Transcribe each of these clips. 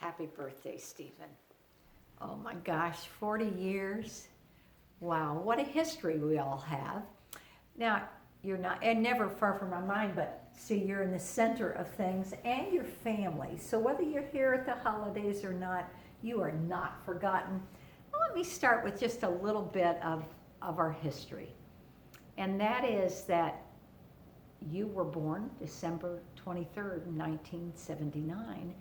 Happy birthday, Stephen. Oh my gosh, 40 years. Wow, what a history we all have. Now, you're not, and never far from my mind, but see, you're in the center of things and your family. So whether you're here at the holidays or not, you are not forgotten. Well, let me start with just a little bit of our history. And that is that you were born December 23rd, 1979.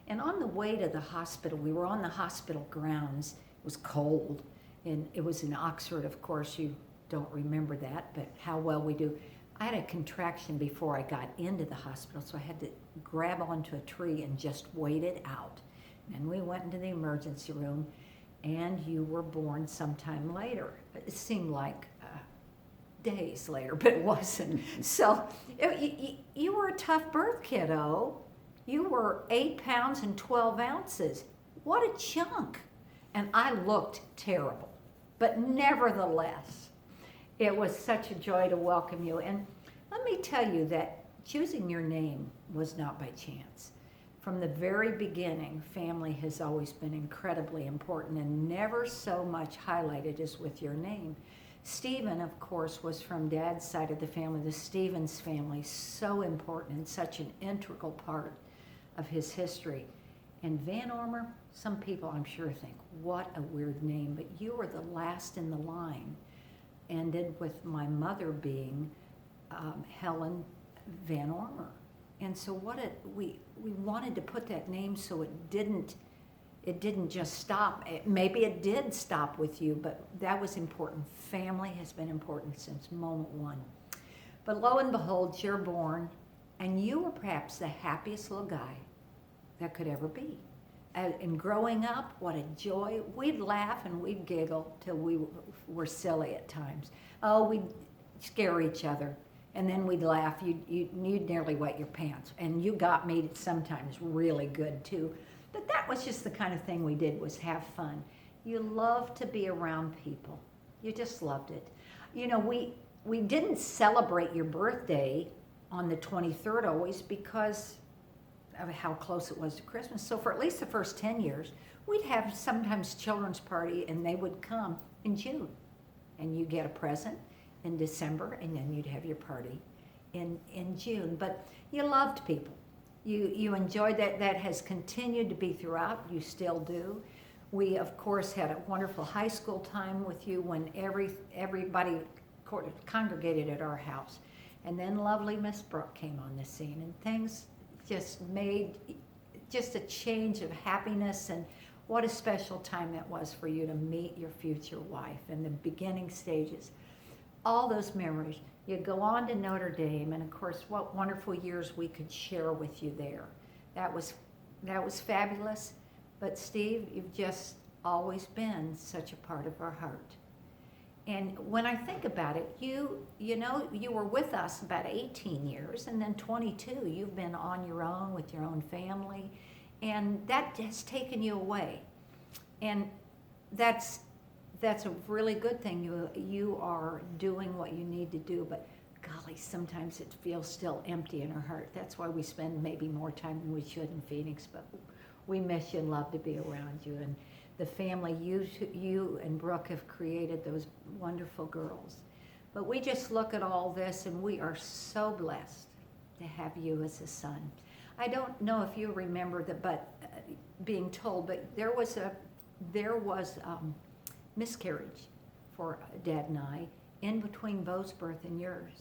And on the way to the hospital, we were on the hospital grounds. It was cold, and it was in Oxford, of course. You don't remember that, but how well we do. I had a contraction before I got into the hospital, so I had to grab onto a tree and just wait it out. And we went into the emergency room, and you were born sometime later. It seemed like days later, but it wasn't. So you were a tough birth, kiddo. You were 8 pounds and 12 ounces. What a chunk. And I looked terrible. But nevertheless, it was such a joy to welcome you. And let me tell you that choosing your name was not by chance. From the very beginning, family has always been incredibly important and never so much highlighted as with your name. Stephen, of course, was from Dad's side of the family, the Stevens family, so important and such an integral part of his history. And Van Ormer, some people I'm sure think, what a weird name, but you were the last in the line. Ended with my mother being Helen Van Ormer. And so we wanted to put that name so it didn't just stop. Maybe it did stop with you, but that was important. Family has been important since moment one. But lo and behold, you're born, and you were perhaps the happiest little guy that could ever be. And growing up, what a joy. We'd laugh and we'd giggle till we were silly at times. Oh, we'd scare each other, and then we'd laugh. You'd nearly wet your pants. And you got me sometimes really good too. But that was just the kind of thing we did, was have fun. You loved to be around people. You just loved it. You know, we didn't celebrate your birthday on the 23rd always because of how close it was to Christmas. So for at least the first 10 years, we'd have sometimes children's party, and they would come in June. And you get a present in December, and then you'd have your party in June. But you loved people. You enjoyed that. That has continued to be throughout. You still do. We, of course, had a wonderful high school time with you when everybody congregated at our house. And then lovely Miss Brooke came on the scene, and things just made just a change of happiness. And what a special time that was for you to meet your future wife in the beginning stages. All those memories. You go on to Notre Dame, and of course, what wonderful years we could share with you there. That was fabulous. But Steve, you've just always been such a part of our heart. And when I think about it, you were with us about 18 years, and then 22, you've been on your own with your own family, and that has taken you away. And that's a really good thing. You are doing what you need to do, but golly, sometimes it feels still empty in our heart. That's why we spend maybe more time than we should in Phoenix, but we miss you and love to be around you. And the family you and Brooke have created, those wonderful girls. But we just look at all this, and we are so blessed to have you as a son. I don't know if you remember being told, but there was miscarriage for Dad and I in between Bo's birth and yours.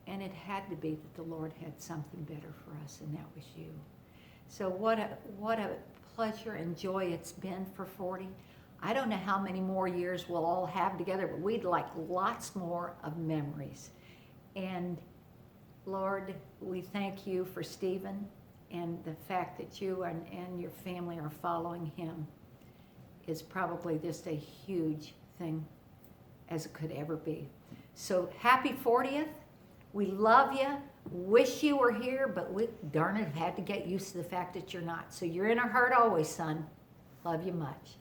And it had to be that the Lord had something better for us, and that was you. So what a pleasure and joy it's been for 40. I don't know how many more years we'll all have together, but we'd like lots more of memories. And Lord, we thank you for Stephen and the fact that you and your family are following him is probably just a huge thing as it could ever be. So happy 40th. We love you. Wish you were here, but we, darn it, had to get used to the fact that you're not. So you're in our heart always, son. Love you much.